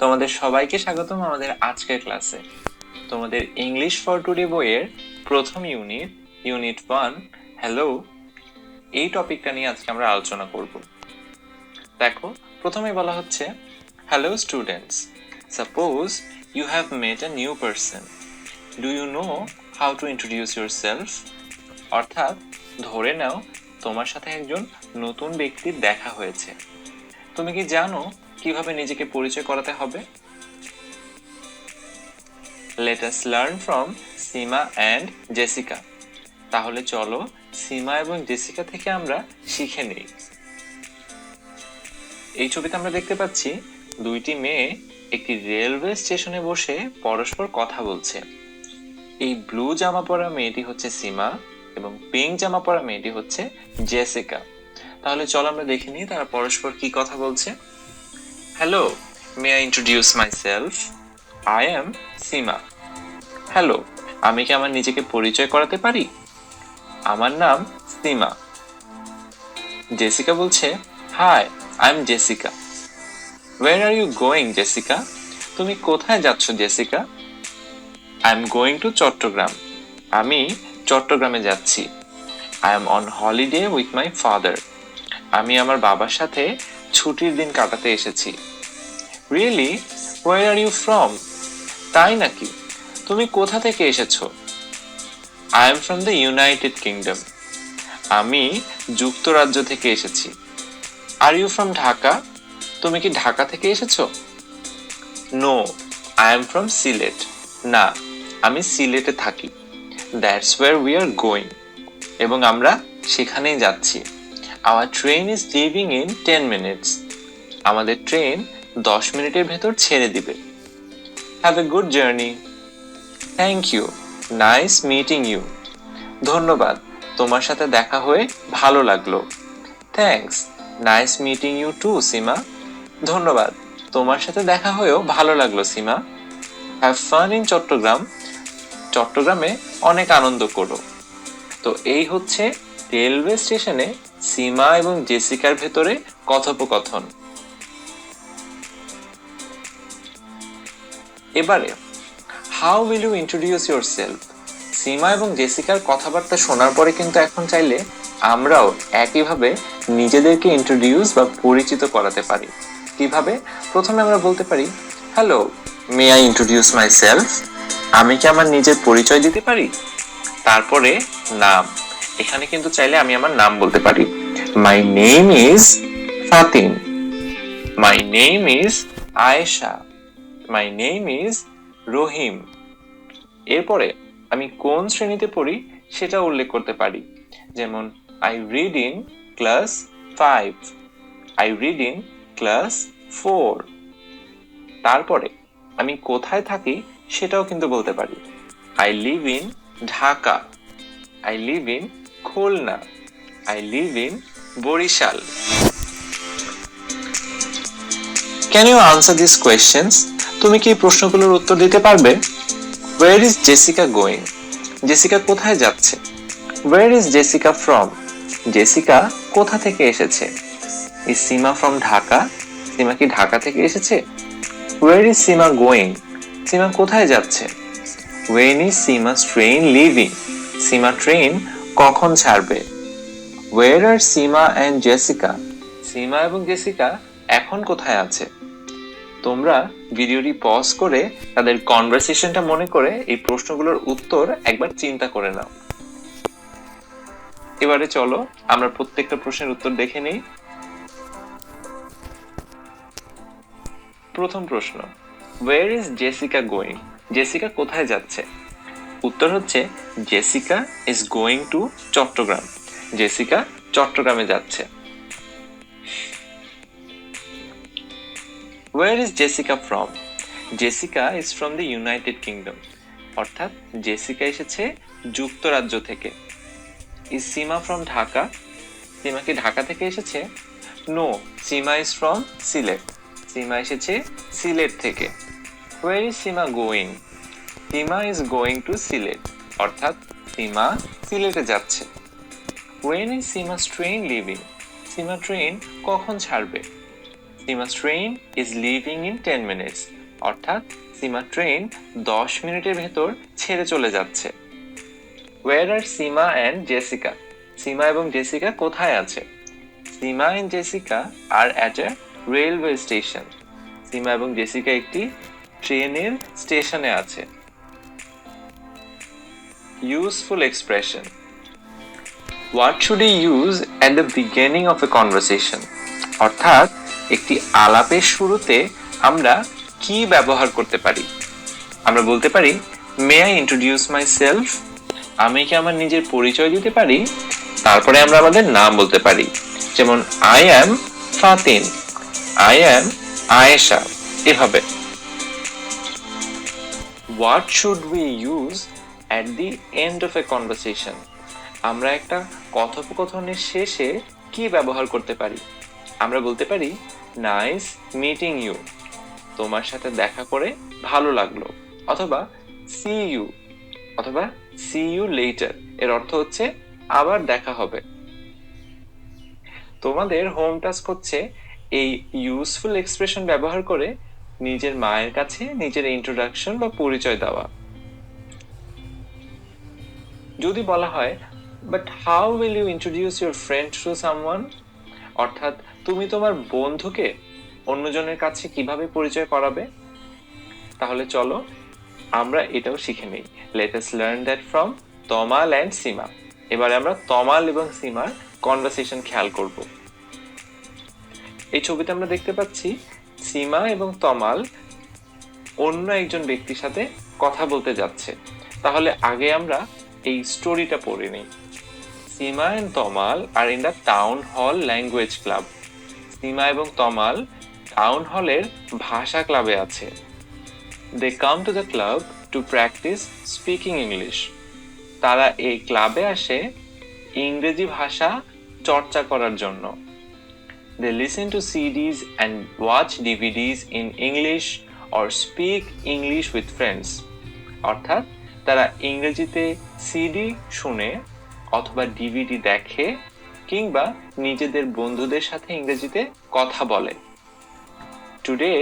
তোমাদের সবাইকে স্বাগতম আমাদের আজকের ক্লাসে। তোমাদের ইংলিশ ফর টুডে বইয়ের প্রথম ইউনিট 1 হ্যালো, এই টপিকটা নিয়ে আজকে আমরা আলোচনা করব। দেখো, প্রথমে বলা হচ্ছে hello students, suppose you have met a new person, do you know how to introduce yourself? অর্থাৎ ধরে নাও তোমার সাথে একজন নতুন ব্যক্তির দেখা হয়েছে, তুমি কি জানো কিভাবে নিজেকে পরিচয় করাতে হবে? Let us learn from Seema and Jessica. তাহলে চলো সীমা এবং জেসিকা থেকে আমরা শিখে নেই। এই ছবিতে আমরা দেখতে পাচ্ছি দুইটি মেয়ে একটি রেলওয়ে স্টেশনে বসে পরস্পর কথা বলছে। এই ব্লু জামা পরা মেয়েটি হচ্ছে সীমা এবং পিঙ্ক জামা পরা মেয়েটি হচ্ছে জেসিকা। তাহলে চলো আমরা দেখে নিই তারা পরস্পর কি কথা বলছে। Hello, may I introduce myself? I am Seema. Hello, আমি কি আমার নিজেকে পরিচয় করাতে পারি? আমার নাম সীমা। জেসিকা বলছে, hi, I am Jessica. Where are you going Jessica? তুমি কোথায় যাচ্ছ Jessica? I am going to Chattogram. আমি চট্টগ্রামে যাচ্ছি। I am on holiday with my father. আমি আমার বাবার সাথে ছুটির দিন কাটাতে এসেছি। Really, where are you from? তাই নাকি? তুমি কোথা থেকে এসেছো? I am from the United Kingdom. আমি যুক্তরাজ্য থেকে এসেছি। Are you from Dhaka? তুমি কি ঢাকা থেকে এসেছো? নো, আই এম ফ্রম সিলেট। না, আমি সিলেটে থাকি। That's where we are going. এবং আমরা সেখানেই যাচ্ছি। Our train is leaving in 10 minutes. আমাদের ট্রেন 10 মিনিটের ভেতর ছেড়ে দিবে। Have a good journey. Thank you, nice meeting you. ধন্যবাদ, তোমার সাথে দেখা হয়ে ভালো লাগলো। Thanks, nice meeting you too Seema. ধন্যবাদ, তোমার সাথে দেখা হয়েও ভালো লাগলো Seema. Have fun in Chattogram. চট্টগ্রামে অনেক আনন্দ করো। তো এই হচ্ছে রেলওয়ে স্টেশনে সীমা এবং জেসিকার ভেতরে কথোপকথন। এবারে how will you introduce yourself? Seema এবং জেসিকার কথাবার্তা শোনার পরে কিন্তু এখন চাইলে আমরাও একইভাবে নিজেদেরকে ইন্ট্রোডিউস বা পরিচিত করাতে পারি। কিভাবে? প্রথমে আমরা বলতে পারি, hello, may I introduce my self? আমি কি আমার নিজের পরিচয় দিতে পারি? তারপরে নাম। এখানে কিন্তু চাইলে আমি আমার নাম বলতে পারি। My name is Fatin. My name is Ayesha. My name is Rahim. এরপরে আমি কোন শ্রেণীতে পড়ি সেটা উল্লেখ করতে পারি। যেমন I read in class 5, I read in class 4। তারপরে আমি কোথায় থাকি সেটাও কিন্তু বলতে পারি। I live in Dhaka, I live in Khulna, I live in Barishal. Can you answer this questions? তুমি কি প্রশ্নগুলোর উত্তর দিতে পারবে? Where is Jessica going? Jessica কোথায় যাচ্ছে? Where is Jessica from? Jessica কোথা থেকে এসেছে? Is Seema from Dhaka? সীমা কি ঢাকা থেকে এসেছে? ওয়ের ইজ সীমা গোয়িং? সীমা কোথায় যাচ্ছে? When is Seema's train leaving? Seema train কখন ছাড়বে? ওয়ের আর সীমা এন্ড জেসিকা? সীমা এবং জেসিকা এখন কোথায় আছে? তোমরা ভিডিওটি পজ করে তাদের কনভারসেশনটা মনে করে এই প্রশ্নগুলোর উত্তর একবার চিন্তা করে নাও। এবারে চলো আমরা প্রত্যেকটা প্রশ্নের উত্তর দেখে নিই। প্রথম প্রশ্ন, where is Jessica going? Jessica কোথায় যাচ্ছে? উত্তর হচ্ছে Jessica is going to Chattogram. Jessica চট্টগ্রামে যাচ্ছে। Where is Jessica from? Jessica is from the United Kingdom. অর্থাৎ জেসিকা এসেছে যুক্তরাজ্য থেকে। Is Seema from Dhaka? সীমা কি ঢাকা থেকে এসেছে? No, Seema is from Sylhet. Seema এসেছে সিলেট থেকে। Where is Seema going? Seema is going to Sylhet. অর্থাৎ সীমা সিলেটে যাচ্ছে। When is Seema's train leaving? Seema train কখন ছাড়বে? Seema's train is leaving in 10 minutes, অর্থাৎ সিমা ট্রেন 10 মিনিটের ভেতর ছেড়ে চলে যাচ্ছে। Where are Sima and Jessica? সিমা এবং জেসিকা কোথায় আছে? সিমা and Jessica are at a railway station. সিমা এবং জেসিকা একটি ট্রেনের স্টেশনে আছে। Useful expression. What should we use at the beginning of a conversation? অর্থাৎ একটি আলাপের শুরুতে আমরা কি ব্যবহার করতে পারি? আমরা বলতে পারি, মে আই ইন্ট্রোডিউস মাই সেলফ? আমি কি আমার নিজের পরিচয় দিতে পারি? তারপরে আমরা আমাদের নাম বলতে পারি, যেমন I am Fatin, I am Ayesha, এভাবে। What should we use at the end of a conversation? আমরা একটা কথোপকথনের শেষে কি ব্যবহার করতে পারি? আমরা বলতে পারি, নাইস মিটিং ইউ, তোমার সাথে দেখা করে ভালো লাগলো, অথবা সি ইউ, অথবা সি ইউ লেটার, এর অর্থ হচ্ছে আবার দেখা হবে। তোমাদের হোম টাস্ক হচ্ছে এই ইউজফুল এক্সপ্রেশন ব্যবহার করে নিজের মায়ের কাছে নিজের ইন্ট্রোডাকশন বা পরিচয় দেওয়া। যদি বলা হয়, but how will you introduce your friend to someone? অর্থাৎ তুমি তোমার বন্ধুকে অন্যজনের কাছে কিভাবে পরিচয় করাবে? তাহলে চলো আমরা এটাও শিখে নিই। Let us learn that from Tamal and Seema. এবারে আমরা তমাল এবং সীমার কনভারসেশন খেয়াল করব। এই ছবিতে আমরা দেখতে পাচ্ছি সীমা এবং তমাল অন্য একজন ব্যক্তির সাথে কথা বলতে যাচ্ছে। তাহলে আগে আমরা এই স্টোরিটা পড়ে নিই। Seema and Tamal are in the town hall language club. Seema এবং তমাল টাউন হলের ভাষা ক্লাবে আছে। They come to the club to practise speaking English. তারা এই ক্লাবে আসে ইংরেজি ভাষা চর্চা করার জন্য। They listen to CDs and watch DVDs in English or speak English with friends. অর্থাৎ তারা ইংরেজিতে সিডি শুনে অথবা ডিভিডি দেখে কিংবা নিজেদের বন্ধুদের সাথে ইংরেজিতে কথা বলে। Today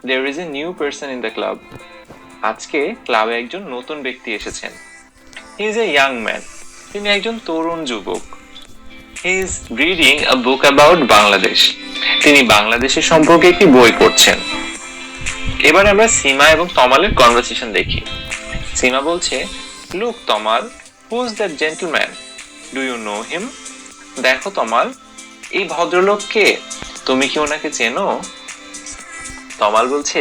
there is a new person in the club. আজকে ক্লাবে একজন নতুন ব্যক্তি এসেছেন। He is a young man. তিনি একজন তরুণ যুবক। He is reading a book about Bangladesh. তিনি বাংলাদেশের সম্পর্কে একটি বই পড়ছেন। এবার আমরা সীমা এবং তমালের কনভারসেশন দেখি। সীমা বলছে, Look Tamal, who is that gentleman? Do you know him? দেখো তমাল, এই ভদ্রলোক কে? তুমি কি ওনাকে চেনো? তমাল বলছে,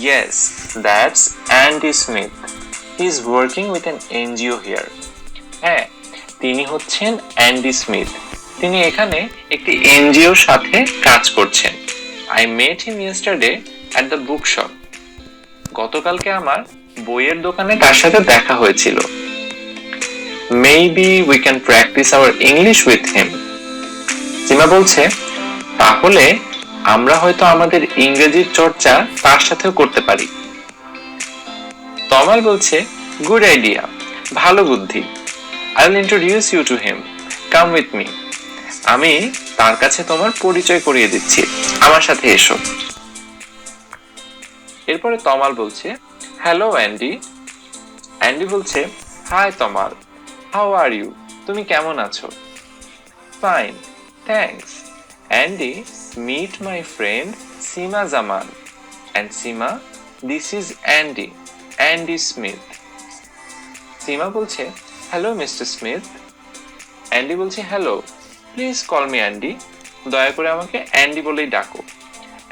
Yes, that's Andy Smith. He is working with an NGO here. হ্যাঁ, তিনি হচ্ছেন অ্যান্ডি স্মিথ। তিনি এখানে একটি এনজিওর সাথে কাজ করছেন। I met him yesterday at the bookshop. গতকালকে আমার বইয়ের দোকানে তার সাথে দেখা হয়েছিল। Maybe we can practice our English with him. সীমা বলছে, তাহলে আমরা হয়তো আমাদের ইংরেজির চর্চা তার সাথেও করতে পারি। তমাল বলছে, Good idea. ভালো বুদ্ধি। I'll introduce you to him. Come with me. আমি তার কাছে তোমার পরিচয় করিয়ে দিচ্ছি, আমার সাথে এসো। এরপরে তমাল বলছে, হ্যালো অ্যান্ডি। অ্যান্ডি বলছে, hi Tamal, how are you? তুমি কেমন আছো? Fine, thanks. Andy, meet my friend Seema Zaman. And Seema, this is Andy, Andy Smith. Seema বলছে, হ্যালো মিস্টার স্মিথ। অ্যান্ডি বলছে, hello, please call me Andy. দয়া করে আমাকে অ্যান্ডি বলেই ডাকো।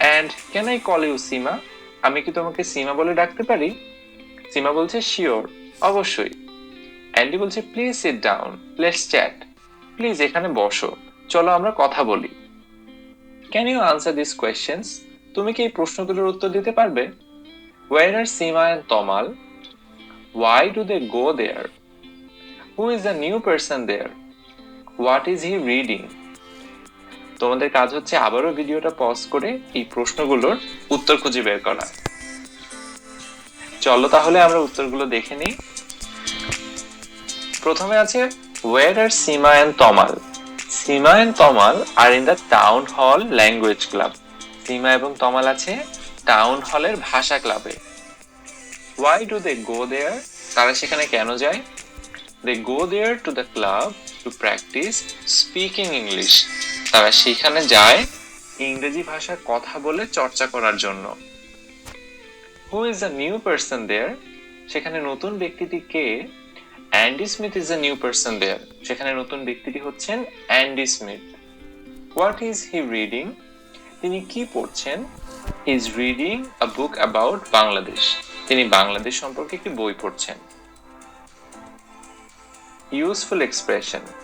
And can I call you Seema? আমি কি তোমাকে সীমা বলে ডাকতে পারি? সীমা বলছে, শিওর, অবশ্যই। অ্যান্ডি বলছে, please sit down, let's chat. Please এখানে বসো, চলো আমরা কথা বলি। Can you answer this questions? তুমি কি এই প্রশ্নগুলোর উত্তর দিতে পারবে? Where are Seema and Tomal? Why do they go there? Who is the new person there? What is he reading? তোমাদের কাজ হচ্ছে আবারও ভিডিওটা পজ করে এই প্রশ্নগুলোর উত্তর খুঁজে বের করা। চলো তাহলে আমরা উত্তরগুলো দেখে নিই। প্রথমে আছে, Where are Seema and Tomal? Seema and Tomal are in the town hall language club. সিমা এবং তমাল আছে টাউন হলের ভাষা ক্লাবে। Why do they go there? তারা সেখানে কেন যায়? They go there to the club to practice speaking English. তারা সেখানে যায় ইংরেজি ভাষায় কথা বলে চর্চা করার জন্য। Who is a new person there? সেখানে নতুন ব্যক্তিটি কে? Andy Smith is a new person there. সেখানে নতুন ব্যক্তিটি হচ্ছেন Andy Smith. What is he reading? তিনি কি পড়ছেন? He is reading a book about Bangladesh. তিনি বাংলাদেশ সম্পর্কে একটি বই পড়ছেন। Useful expression.